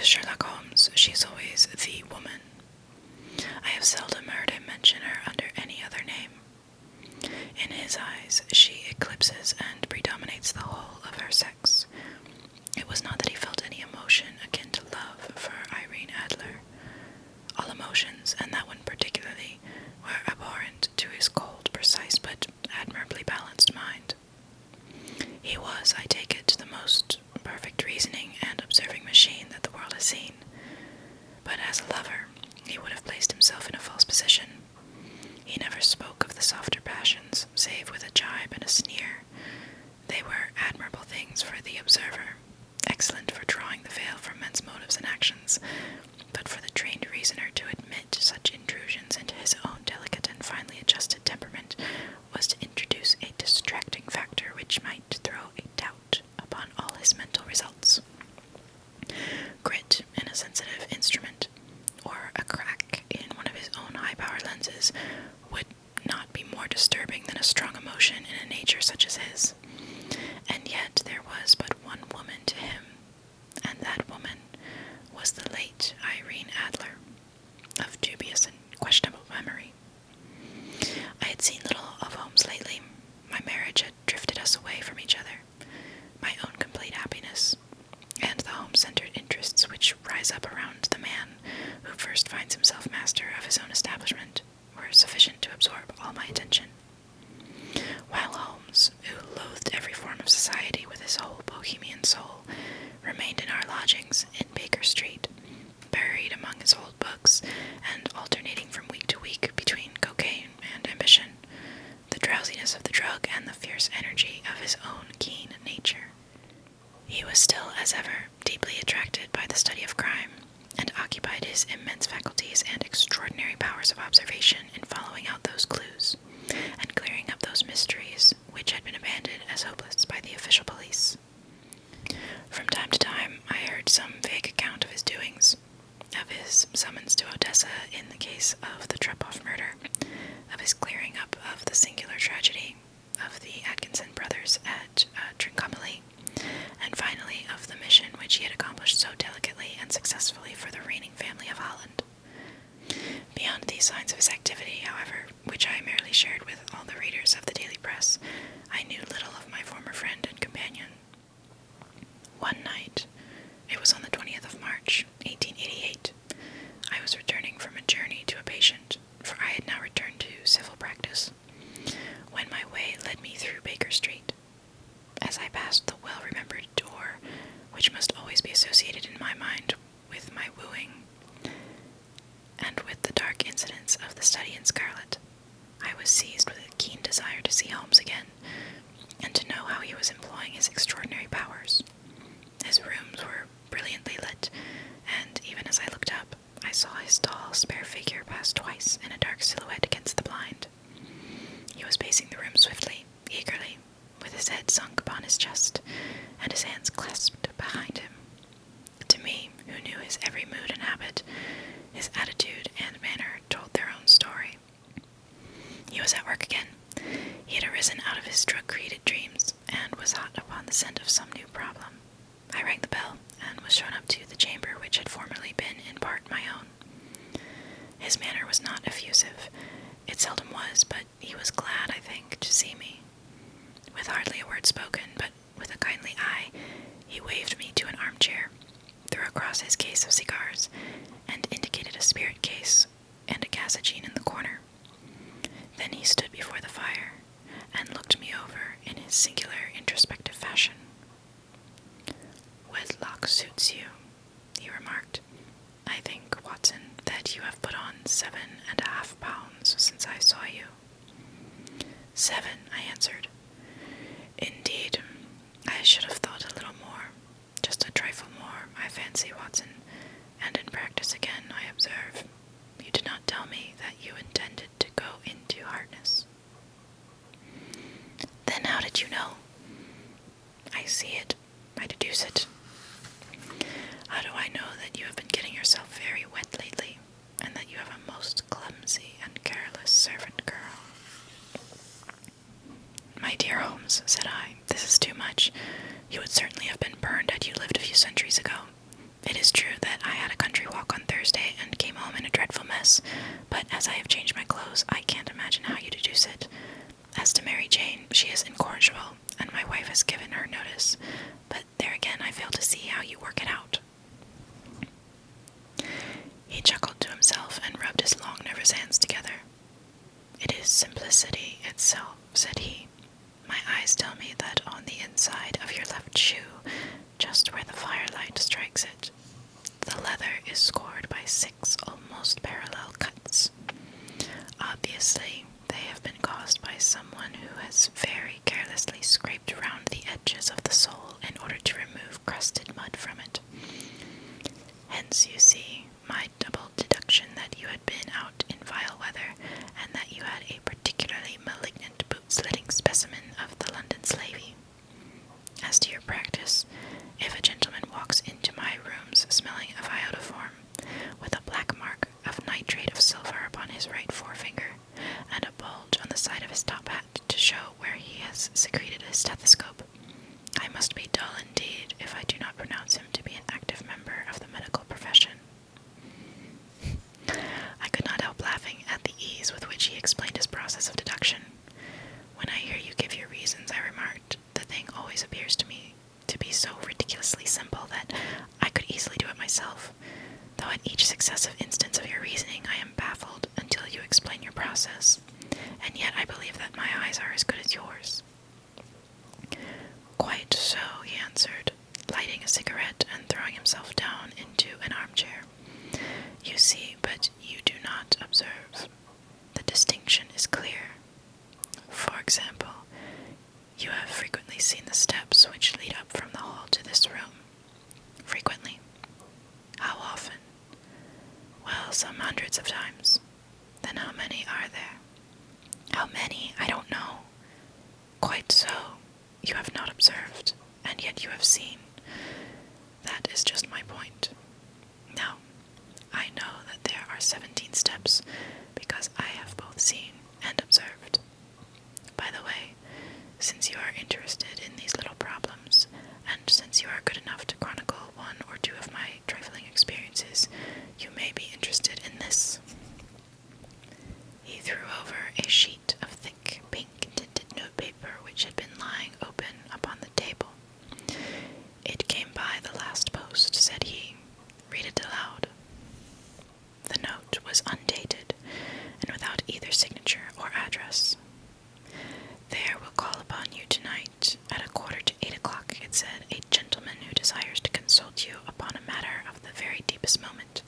To Sherlock Holmes, she's always the woman. I have seldom heard him mention her under any other name. In his eyes, she eclipses and predominates the whole of her sex. It was not that he felt any emotion akin to love for Irene Adler. All emotions, and that one particularly, were abhorrent to his cold, precise, but admirably balanced mind. He was, I take it, the most perfect reasoning and observing machine that the world has seen. But as a lover, he would have placed himself in a false position. He never spoke of the softer passions, save with a jibe and a sneer. They were admirable things for the observer, excellent for drawing the veil from men's motives and actions, but for the trained reasoner to admit such intrusions into his own delicate and finely adjusted temperament was to introduce a distracting factor which might throw a doubt upon all his mental results. Grit in a sensitive instrument, or a crack in one of his own high-power lenses, would not be more disturbing than a strong emotion in a nature such as his. And yet there was but one woman to him, and that woman was the late Irene Adler, of dubious and questionable memory. I had seen little of Holmes lately. My marriage had drifted us away from each other, my own complete happiness, and the home-centered interests which rise up around the man who first finds himself master of his own establishment were sufficient to absorb all my attention. While Holmes, who loathed every form of society with his whole Bohemian soul, remained in our lodgings in Baker Street, buried among his old books, and alternating from week to week between cocaine and ambition, the drowsiness of the drug and the fierce energy of his own keen nature. He was still, as ever, deeply attracted by the study of crime, and occupied his immense faculties and extraordinary powers of observation in following out those clues, and clearing up those mysteries which had been abandoned as hopeless by the official police. From time to time I heard some vague account of his doings, of his summons to Odessa in the case of the Trepoff murder, of his clearing up of the singular tragedy of the Atkinson brothers at Trincomalee, and finally of the mission which he had accomplished so delicately and successfully for the reigning family of Holland. Beyond these signs of his activity, however, which I merely shared with all the readers of the daily press, I knew little of my former friend and companion. One night, it was on the 20th of March, 1888, I was returning from a journey to a patient, for I had now returned to civil practice, when my way led me through Baker Street. As I passed the well-remembered door, which must always be associated in my mind with my wooing, and with the dark incidents of the study in scarlet, I was seized with a keen desire to see Holmes again, and to know how he was employing his extraordinary powers. His rooms were brilliantly lit, and even as I looked up, I saw his tall, spare figure pass twice in a dark silhouette against the blind. He was pacing the room swiftly, eagerly, with his head sunk upon his chest, and his hands clasped behind him. To me, who knew his every mood and habit, his attitude and manner told their own story. He was at work again. He had arisen out of his drug-created dreams, and was hot upon the scent of some new problem. I rang the bell, and was shown up to the chamber which had formerly been in part my own. His manner was not effusive. It seldom was, but he was glad, I think, to see me. With hardly a word spoken, but with a kindly eye, he waved me to an armchair, threw across his case of cigars, and indicated a spirit case and a gasogene in the corner. Then he stood before the fire, and looked me over in his singular introspective fashion. "Wedlock suits you," he remarked. "I think, Watson, that you have put on 7.5 pounds since I saw you." "7," I answered. "Indeed, I should have thought a little more, just a trifle more, I fancy, Watson, and in practice again, I observe. You did not tell me that you intended to go into hardness." "Then how did you know?" "I see it. I deduce it. How do I know that you have been getting yourself very wet lately, and that you have a most clumsy and careless servant girl?" "My dear Holmes," said I, "this is too much. You would certainly have been burned had you lived a few centuries ago. It is true that mess, but as I have changed my clothes, I can't imagine how you deduce it. As to Mary Jane, she is incorrigible, and my wife has given her notice, but there again I fail to see how you work it out. He chuckled to himself and rubbed his long nervous hands together. It is simplicity itself, said he. My eyes tell me that on the inside of your left shoe, just where the firelight strikes it, the leather is scored by 6 almost parallel cuts. Obviously, they have been caused by someone who has very carelessly scraped round the edges of the sole in order to remove crusted mud from it. Hence, you see, my double deduction that you had been out in vile weather, and that you had a particularly malignant boot-slitting specimen of the London slavey. As to your practice, if a gentleman walks into my rooms smelling of iodoform, with a black mark of nitrate of silver upon his right forefinger, and a bulge on the side of his top hat to show where he has secreted his stethoscope, I must be dull indeed if I do not pronounce him to be an active member of the medical profession. I could not help laughing at the ease with which he explained his process of deduction. When I hear you give your reasons, I remarked, the thing always appears to me to be so ridiculously simple that I could easily do it myself, though at each successive instance of your reasoning I am baffled until you explain your process, and yet I believe that my eyes are as good as yours. Quite so, he answered, lighting a cigarette and throwing himself down into an armchair. You see, but you do not observe. The distinction is clear. For example, you have frequently seen the steps which lead up from the hall to this room. Frequently. How often? Well, some hundreds of times. Then how many are there? How many? I don't know. Quite so. You have not observed, and yet you have seen. That is just my point. Now, I know that there are 17 steps, because I have both seen and observed. By the way, since you are interested in these little problems, and since you are good enough to chronicle 1 or 2 of my trifling experiences, you may be interested in this. He threw over a sheet of thick, pink-tinted notepaper which had been lying open upon the table. It came by the last post, said he. Read it aloud. The note was undated, and without either signature or address. There will call upon you tonight at 7:45, it said, a gentleman who desires to consult you upon a matter of the very deepest moment.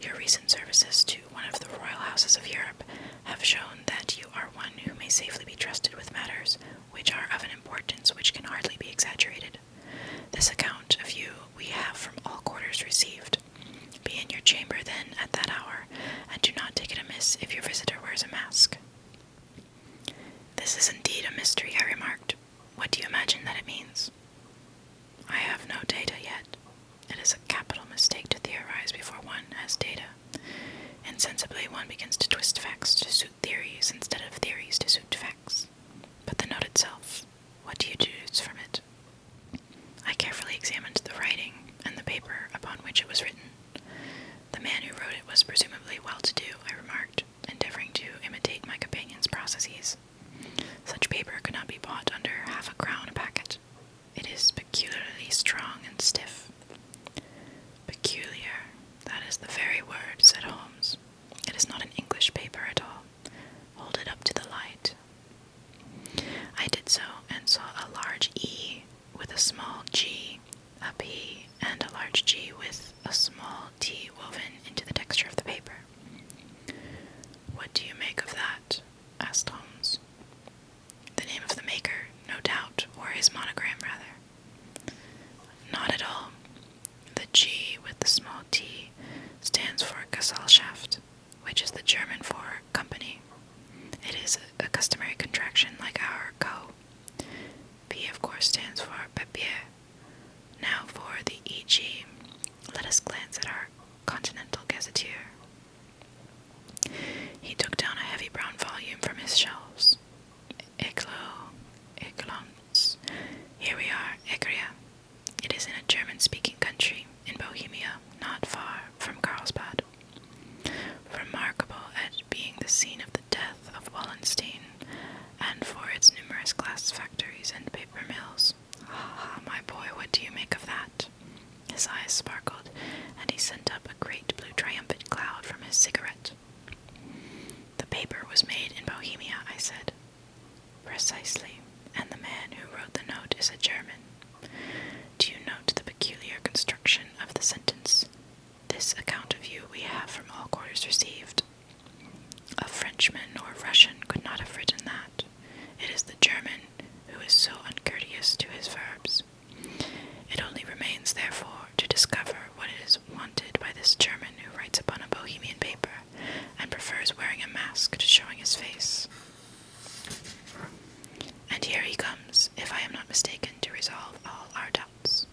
Your recent services to one of the royal houses of Europe have shown that you are one who may safely be trusted with matters which are of an importance which can hardly be exaggerated. This account of you we have from all quarters received. Be in your chamber, then, at that hour, and do not take it amiss if your visitor wears a mask. This is indeed a mystery, I remarked. What do you imagine that it means? I have no data yet. It is a capital mistake to theorize before one has data. Insensibly, one begins to twist facts to suit theories instead of theories to suit facts. But the note itself, what do you deduce from it? I carefully examined the writing and the paper upon which it was written. The man who wrote it was presumably well-to-do, I remarked, endeavoring to imitate my companion's processes. Such paper could not be bought under £0.50 a packet. It is peculiarly strong and stiff. Peculiar, that is the very word, said Holmes. It is not an English paper at all. Hold it up to the light. I did so, and saw a large E with a small G, a P, and a large G with a small T woven into the texture of the paper. What do you make of that? Asked Holmes. The name of the maker, no doubt, or his monogram, rather. Not at all. The G with the small T stands for Gesellschaft, which is the German for company. It is a customary contraction like our co. P, of course, stands for papier. Now for the E.G., let us glance at our Continental Gazetteer. He took down a heavy brown volume from his shelves. Eglons. Here we are, Egria. It is in a German-speaking country, in Bohemia, not far from Carlsbad. From eyes sparkled, and he sent up a great blue triumphant cloud from his cigarette. "The paper was made in Bohemia," I said. "Precisely, and the man who wrote the note is a German. Do you note the peculiar construction of the sentence? This account of you we have from all quarters received. A Frenchman or Russian could not have written that. It is the German who is so uncourteous to his verbs. It only remains, therefore, to discover what is wanted by this German who writes upon a Bohemian paper, and prefers wearing a mask to showing his face. And here he comes, if I am not mistaken, to resolve all our doubts."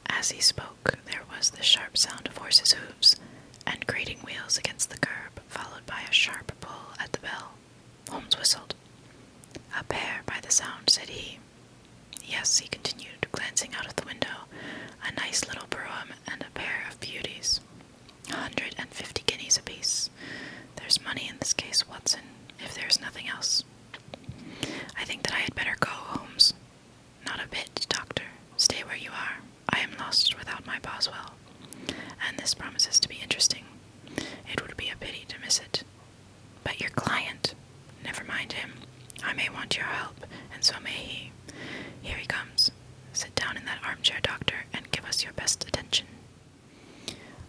As he spoke, there was the sharp sound of horses' hoofs, and grating wheels against the curb, followed by a sharp pull at the bell. Holmes whistled. "A pair, by the sound," said he. "Yes," he continued, glancing out of the window, "a nice little brougham and a pair of beauties. 150 guineas apiece. There's money in this case, Watson, if there's nothing else. I think that I had better go, Holmes." "Not a bit, Doctor. Stay where you are. I am lost without my Boswell, and this promises to be interesting. It would be a pity to miss it. But your client—" "Never mind him. I may want your help, and so may he. Here he comes. Sit down in that armchair, Doctor, and give us your best attention."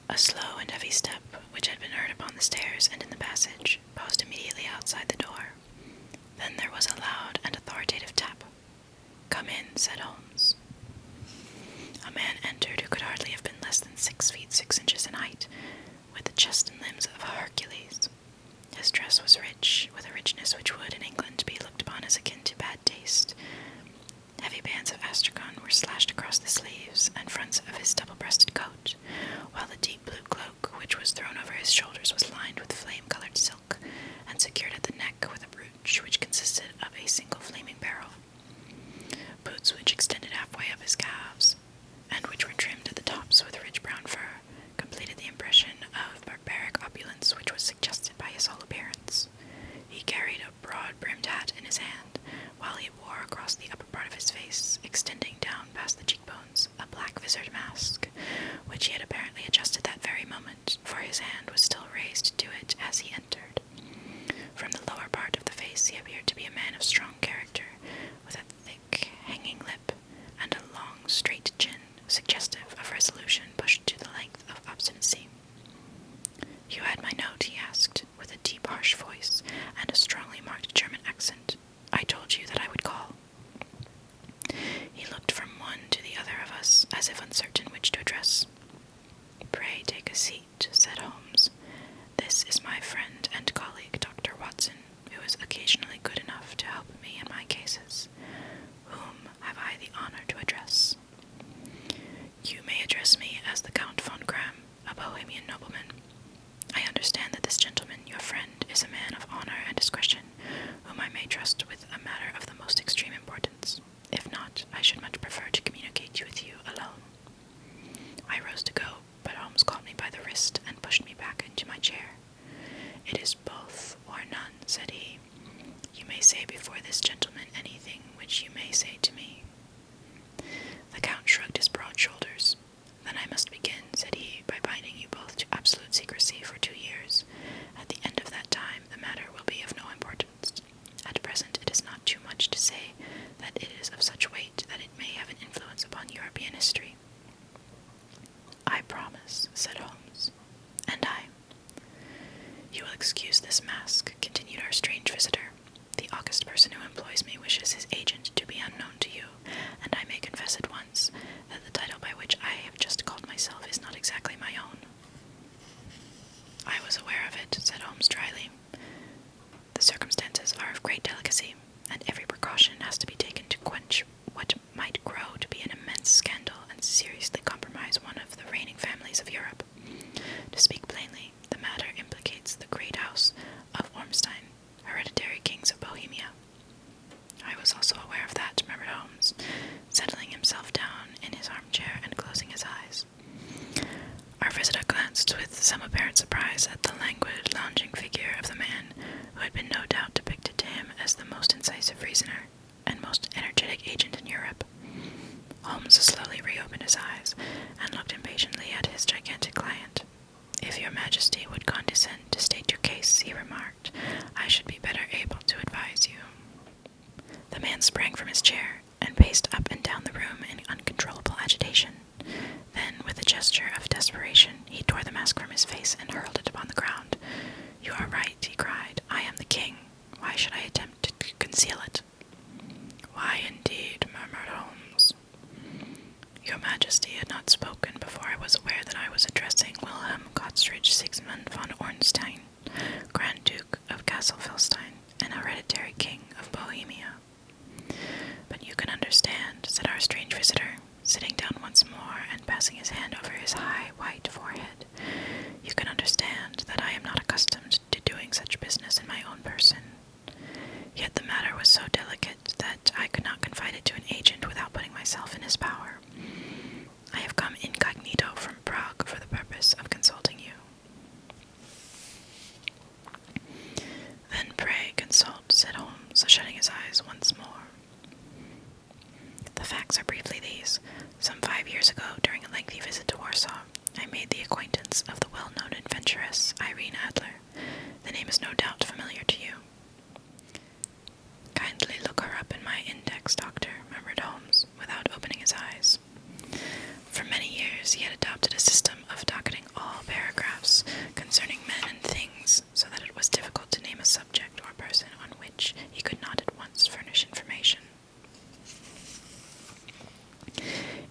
A slow and heavy step, which had been heard upon the stairs and in the passage, paused immediately outside the door. Then there was a loud and authoritative tap. "Come in," said Holmes. A man entered who could hardly have been less than 6 feet 6 inches in height, with the chest and limbs of a Hercules. His dress was rich, with a richness which would, in England, be looked upon as akin to bad taste. Heavy bands of astrakhan were slashed across the sleeves and fronts of his double-breasted coat, while the deep blue cloak which was thrown over his shoulders was lined with flame-colored silk, and secured at the neck with a brooch which consisted of a single flaming barrel. Boots which extended halfway up his calves, and which were trimmed at the tops with rich brown fur, completed the impression of barbaric opulence which was suggested by his whole appearance. He carried a broad-brimmed hat in his hand, while he wore across the upper part of his face, extending down past the cheekbones, a black visored mask, which he had apparently adjusted that very moment, for his hand was still raised to it as he entered. From the lower part of the face he appeared to be a man of strong character, with a thick, hanging lip, and a long, straight chin, suggestive of resolution pushed to the length of obstinacy. "You had my note?" he asked, with a deep, harsh voice, and a strongly marked German accent. "I told you that I would call." He looked from one to the other of us, as if uncertain which to address. "Pray take a seat," said Holmes. "This is my friend and colleague, Dr. Watson, who is occasionally good enough to help me in my cases. Whom have I the honor to address?" "You may address me as the Count von Gramm, a Bohemian nobleman. I understand that this gentleman, your friend, is a man of honor and discretion, whom I may trust with a matter of the most extreme importance. If not, I should much prefer to communicate with you alone." I rose to go, but Holmes caught me by the wrist and pushed me back into my chair. "It is both or none," said he. "You may say before this gentleman anything which you may say to me." The Count shrugged his broad shoulders. "Then I must begin," said he, "by binding you both to absolute secrecy for 2 years. At the end of that time the matter will be of no importance. At present it is not too much to say that it is of such weight that it may have an influence upon European history." "I promise," said Holmes. "And I." "You will excuse this mask," continued our strange visitor. "The august person who employs me wishes his agent to be unknown to you, and I may confess at once that the title by which I have just called myself is not exactly my own." "I was aware of it," said Holmes dryly. "The circumstances are of great delicacy, and every precaution has to be taken to quench what might grow to be an immense scandal and seriously compromise one of the reigning families of Europe. To speak plainly, the matter implicates the great house of Ormstein, hereditary kings of Bohemia." "I was also aware of that," murmured Holmes, settling himself down in his armchair and closing his eyes. Our visitor glanced with some apparent surprise at the languid, lounging figure of the man who had been no doubt depicted to him as the most incisive reasoner and most energetic agent in Europe. Holmes slowly reopened his eyes, spoken before I was aware that I was addressing Wilhelm Gottsrich Sigismund von Ornstein, Grand Duke of Castle-Felstein and hereditary King of Bohemia. But you can understand, said our strange visitor, sitting down once more and passing his hand over his high, white forehead. You can understand that I am not accustomed to doing such business in my own person. Yet the matter was so delicate that I could not confide it to an agent without putting myself in his power. I have come incognito from Prague for the purpose of consulting you. Then pray consult, said Holmes, shutting his eyes once more. The facts are briefly these. Some 5 years ago, during a lengthy visit to Warsaw, I made the acquaintance of the well-known adventuress Irene Adler. The name is no doubt familiar to you. Kindly look her up in my index, Doctor, murmured Holmes, without opening his eyes. For many years he had adopted a system of docketing all paragraphs concerning men and things, so that it was difficult to name a subject or person on which he could not at once furnish information.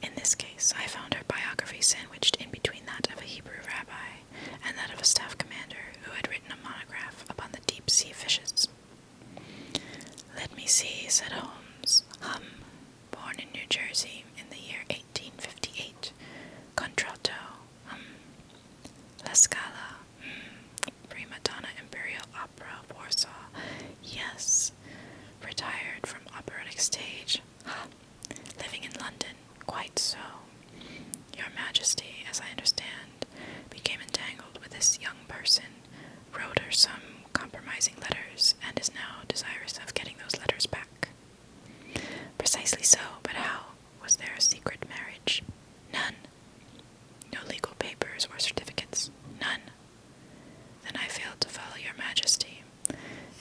In this case, I found her biography sandwiched in between that of a Hebrew rabbi and that of a staff commander who had written a monograph upon the deep-sea fishes. Let me see, said Holmes. Born in New Jersey in the year 1858. Contralto. La Scala. Prima donna Imperial Opera of Warsaw. Yes. Retired from operatic stage. Living in London. Quite so. Your Majesty, as I understand, became entangled with this young person, wrote her some compromising letters, and is now desirous of getting those letters back. Precisely so, but how? Was there a secret marriage? None. No legal papers or certificates? None. Then I failed to follow your Majesty.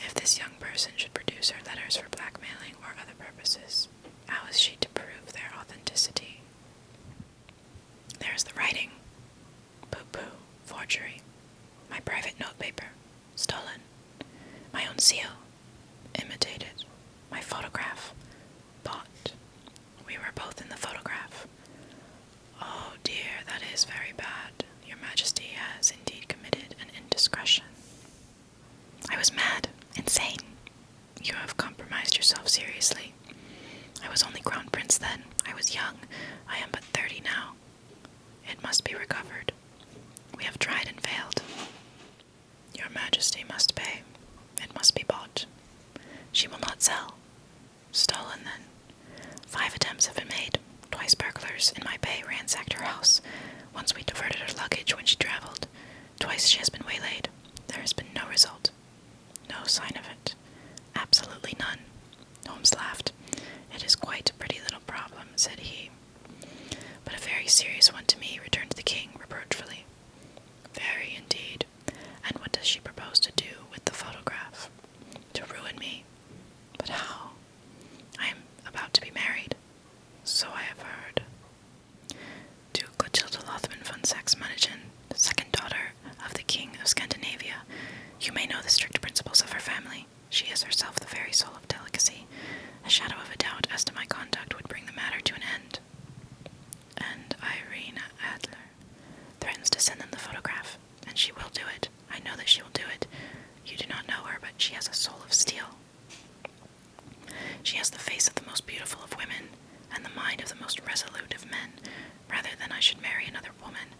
If this young person should produce her letters for blackmailing or other purposes, how is she to prove their authenticity? There is the writing. Pooh-pooh. Forgery. My private notepaper. Stolen. My own seal. Imitated. My photograph. Bought. We were both in the photograph. Oh dear, that is very bad. Your Majesty has indeed committed an indiscretion. I was mad. Insane. You have compromised yourself seriously. I was only Crown Prince then. I was young. I am but 30 now. It must be recovered. We have tried and failed. Your Majesty must pay. It must be bought. She will not sell. Stolen, then. 5 attempts have been made. Twice burglars in my pay ransacked her house. Once we diverted her luggage when she traveled. Twice she has been waylaid. There has been no result. No sign of it. Absolutely none. Holmes laughed. It is quite a pretty little problem, said he. But a very serious one to me, returned the king reproachfully. Very indeed. And what does she propose to do with the photograph? To ruin me. But how? I am about to be married. So I have heard. To Clotilda Lothman von Saxe-Meiningen, the second daughter of the King of Scandinavia. You may know the strict principles of her family. She is herself the very soul of delicacy. A shadow of a doubt as to my conduct would bring the matter to an end. And Irene Adler threatens to send them the photograph, and she will do it. I know that she will do it. You do not know her, but she has a soul of steel. She has the face of the most beautiful of women, and the mind of the most resolute of men. Rather than I should marry another woman,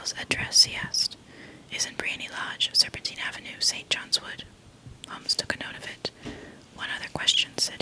Doyle's address, he asked. Isn't Briony Lodge, Serpentine Avenue, St. John's Wood? Holmes took a note of it. One other question, Sid.